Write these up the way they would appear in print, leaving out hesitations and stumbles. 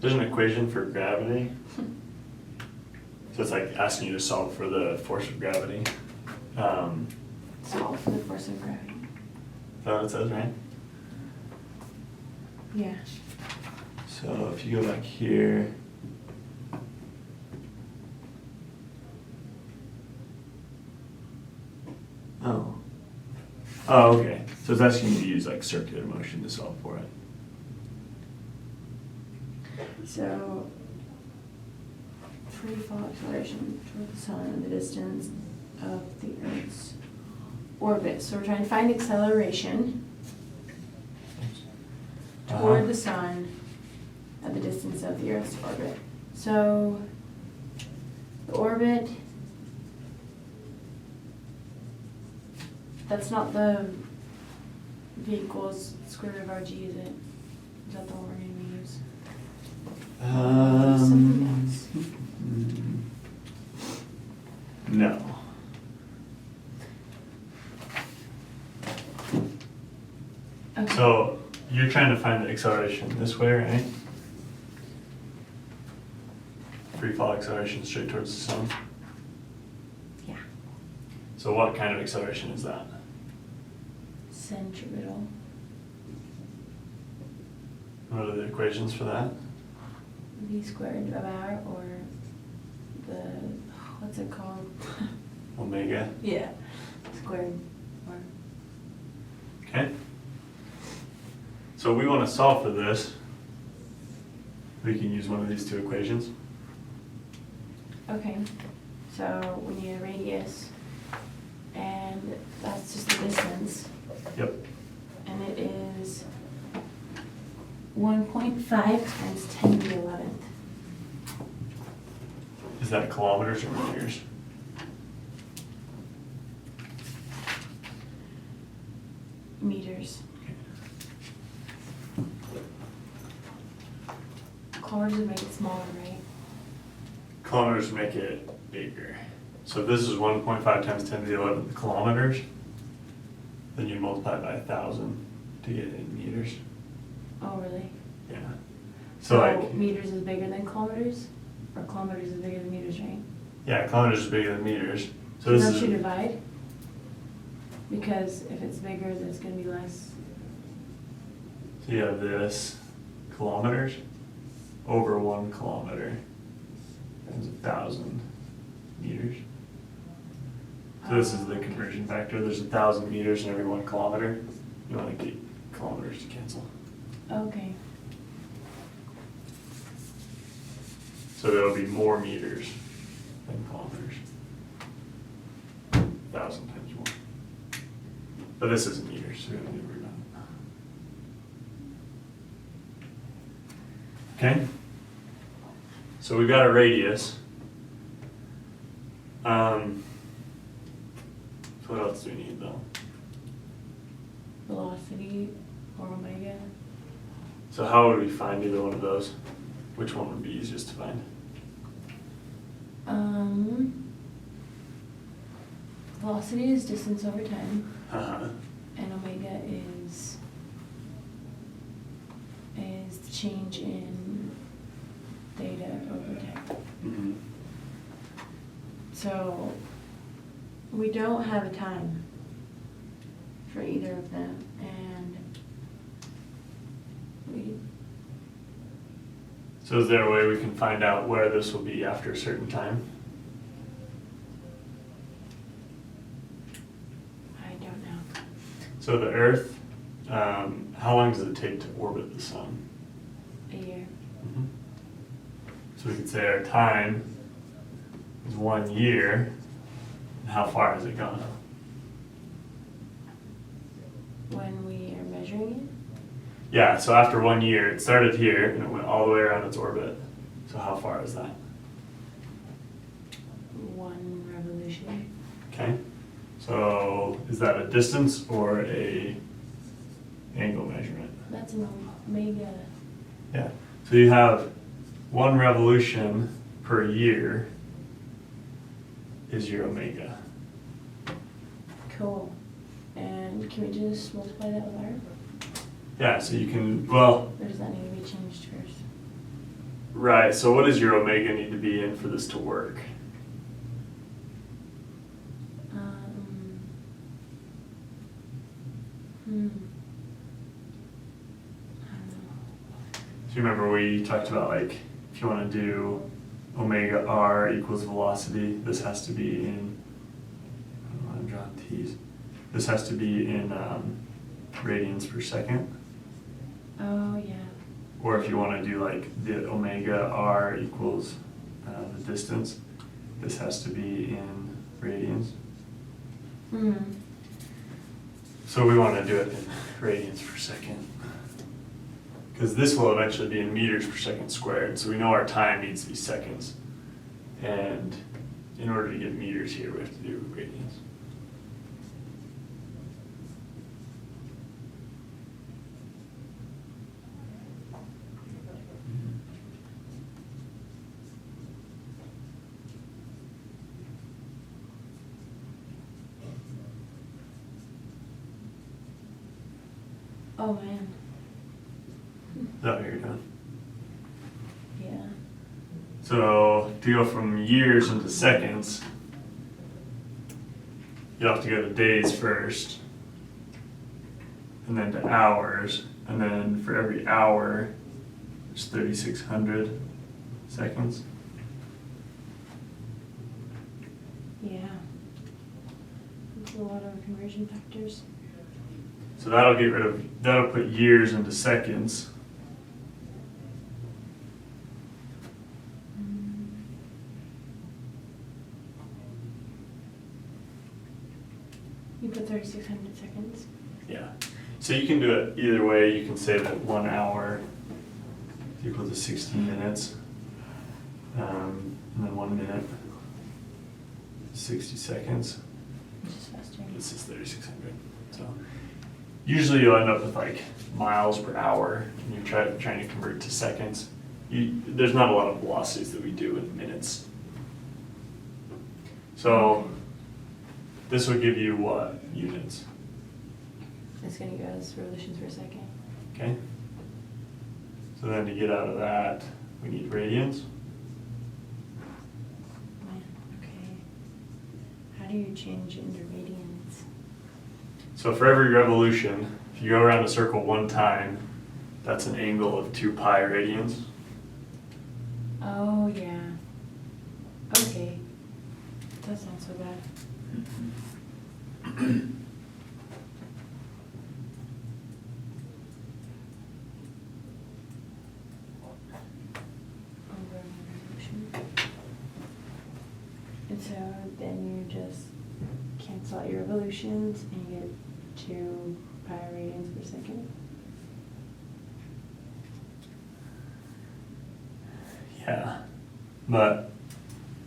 There's an equation for gravity. So it's like asking you to solve for the force of gravity. Solve for the force of gravity. Is that what it says, right? Yeah. So if you go back here. Oh. Oh, okay. So it's asking you to use like circular motion to solve for it. So, free fall acceleration toward the sun and the distance of the Earth's orbit. So we're trying to find acceleration toward the sun at the distance of the Earth's orbit. So, the orbit, that's not the v equals square root of RG, is it? Is that the one we're going to use? Something else. No. Okay. So you're trying to find the acceleration this way, right? Free fall acceleration straight towards the sun. Yeah. So what kind of acceleration is that? Centripetal. What are the equations for that? V squared of R, or the, what's it called? Omega. Yeah. Squared, or. Okay. So we want to solve for this. We can use one of these two equations. Okay, so we need a radius, and that's just the distance, Yep. and it is 1.5 times 10 to the 11th. Is that kilometers or meters? Meters. Kilometers would make it smaller, right? Kilometers make it bigger. So if this is 1.5 times 10 to the 11th kilometers, then you multiply by 1,000 to get it in meters. Oh, really? Yeah. So like, meters is bigger than kilometers? Or kilometers is bigger than meters, right? yeah, kilometers is bigger than meters. So So this don't is you divide? Because if it's bigger, then it's gonna be less. So you have this kilometers over 1 kilometer times 1,000 meters. So this is the conversion factor. There's 1,000 meters in every 1 kilometer. You want to get kilometers to cancel. Okay. So there'll be more meters than kilometers. 1,000 times more. But this isn't meters, so we don't need to worry about it. Okay? So we've got a radius. So what else do we need though? Velocity or omega. So how would we find either one of those? Which one would be easiest to find? Velocity is distance over time, Uh-huh. and omega is the change in theta over time. Mm-hmm. So we don't have a time for either of them, and we. So is there a way we can find out where this will be after a certain time? I don't know. So the Earth, how long does it take to orbit the sun? A year. Mm-hmm. So we could say our time is 1 year. And how far has it gone? When we are measuring it. Yeah, so after 1 year, it started here and it went all the way around its orbit. So how far is that? 1 revolution. Okay. So is that a distance or a angle measurement? That's an omega. Yeah. So you have 1 revolution per year is your omega. Cool. And can we just multiply that with R? Yeah, so you can, well, Or does that need to be changed first? Right, so what does your omega need to be in for this to work? I don't know. So you remember we talked about like, if you wanna do omega r equals velocity, this has to be in, I don't know how to draw T's. This has to be in radians per second. Oh, yeah. Or if you wanna do like the omega r equals the distance, this has to be in radians. So we wanna do it in radians per second. Because this will eventually be in meters per second squared, so we know our time needs to be seconds. And in order to get meters here, we have to do radians. Oh, man. Is that what you're doing? Yeah. So to go from years into seconds, you have to go to days first, and then to hours, and then for every hour, it's 3,600 seconds. Yeah. That's a lot of conversion factors. So that'll put years into seconds. You put 3,600 seconds. Yeah. So you can do it either way. You can say that 1 hour is equal to 60 minutes, and then 1 minute, 60 seconds. Which is faster. This is 3,600. So usually you'll end up with like miles per hour, and you're trying to convert to seconds. There's not a lot of velocities that we do in minutes. So this would give you what units? It's going to give us revolutions per second. Okay. So then to get out of that, we need radians. Man, okay. How do you change into radians? So for every revolution, if you go around a circle one time, that's an angle of 2 pi radians. Oh, yeah. Okay. That's not so bad. Over revolution. And so then you just cancel out your revolutions and you get 2 pi radians per second. Yeah, but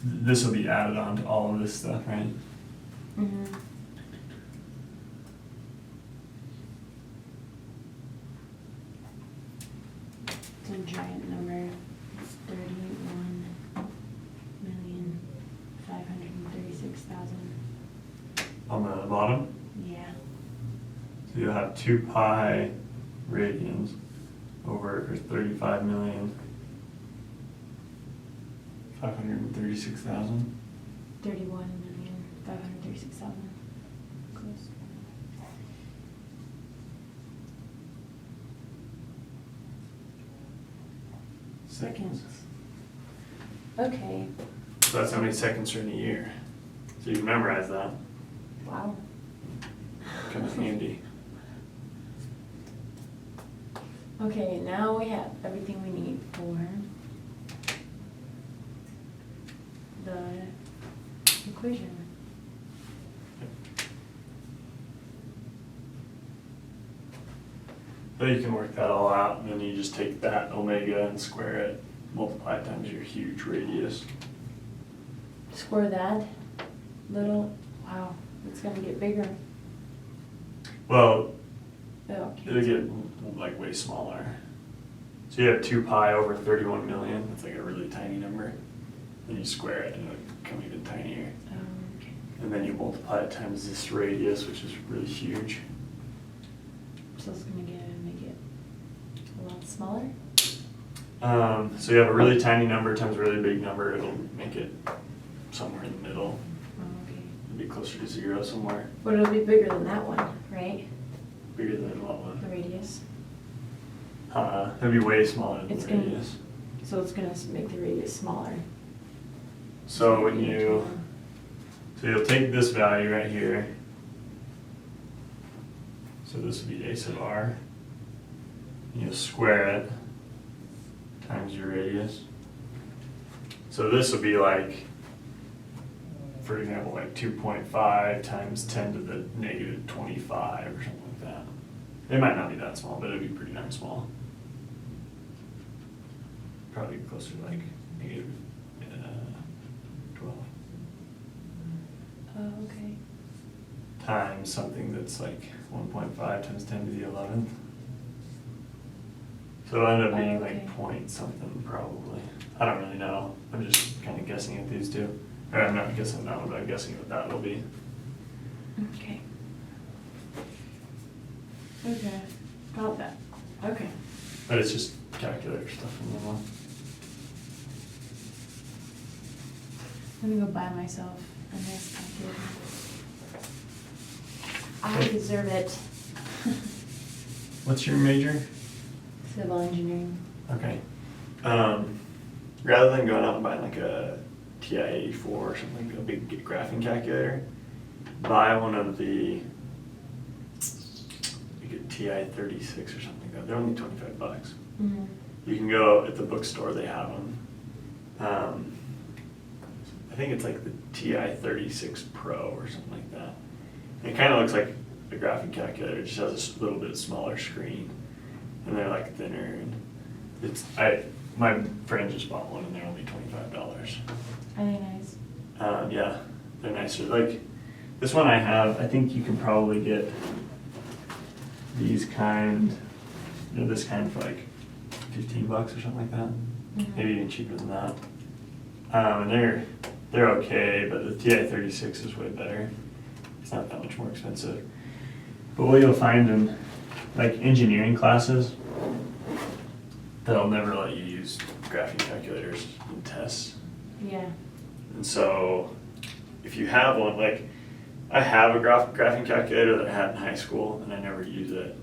this will be added on to all of this stuff, right? Mm-hmm. It's a giant number. It's 31,536,000. On the bottom, Yeah. so you'll have 2 pi radians over 35,536,000. 31,536,000. Close. Seconds. Okay. So that's how many seconds are in a year. So you can memorize that. Wow. Kind of handy. Okay, now we have everything we need for the equation. So you can work that all out, and then you just take that omega and square it, multiply it times your huge radius. Square that little, wow, it's gonna get bigger. Well, Oh, it'll get like way smaller. So you have 2 pi over 31 million, that's like a really tiny number. Then you square it and it'll become even tinier. okay. And then you multiply it times this radius, which is really huge. So it's gonna make it a lot smaller? So you have a really tiny number times a really big number, it'll make it somewhere in the middle. Oh, okay. It'll be closer to 0 somewhere. But it'll be bigger than that one, right? Bigger than what The one? radius. It'll be way smaller than It's the gonna, radius. so it's gonna make the radius smaller. So when you, so you'll take this value right here. So this would be a sub r. You'll square it times your radius. So this would be like, for example, like 2.5 times 10 to the negative 25 or something like that. It might not be that small, but it'd be pretty darn small. Probably closer to like negative 12. Oh, okay. Times something that's like 1.5 times 10 to the 11th. So it'll end up being Okay. like point something probably. I don't really know. I'm just kind of guessing at these two. Or I'm not guessing that one, but I'm guessing what that will be. Okay. Okay, got that. Okay. But it's just calculator stuff from the one. Let me go buy myself a nice calculator. I deserve it. What's your major? Civil engineering. Okay. Rather than going out and buying like a TI-84 or something, a big graphing calculator, buy one of the, you get TI-36 or something like that. They're only $25. Mm-hmm. You can go at the bookstore, they have them. I think it's like the TI-36 Pro or something like that. And it kind of looks like a graphing calculator, it just has a little bit smaller screen. And they're like thinner, and my friend just bought one and they're only $25. Are they nice? Yeah, they're nicer. Like, this one I have, I think you can probably get these kind, this kind for like $15 or something like that. Mhm. Maybe even cheaper than that. And they're okay, but the TI-36 is way better. It's not that much more expensive. But what you'll find in like engineering classes, they'll never let you use graphing calculators in tests. Yeah. And so if you have one, like I have a graphing calculator that I had in high school and I never use it.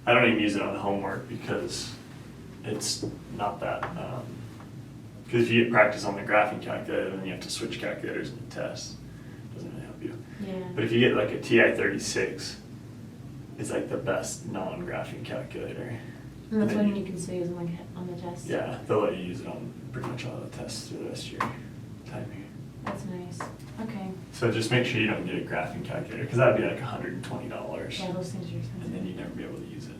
I don't even use it on the homework because it's not that, because if you get practice on the graphing calculator, then you have to switch calculators in the test. Doesn't really help you. Yeah. But if you get like a TI-36, it's like the best non-graphing calculator. And that's then one you can still use on the test. Yeah, they'll let you use it on pretty much all the tests through the rest of your time here. That's nice. Okay. So just make sure you don't get a graphing calculator, because that'd be like $120. Yeah, those things are expensive. And then you'd never be able to use it.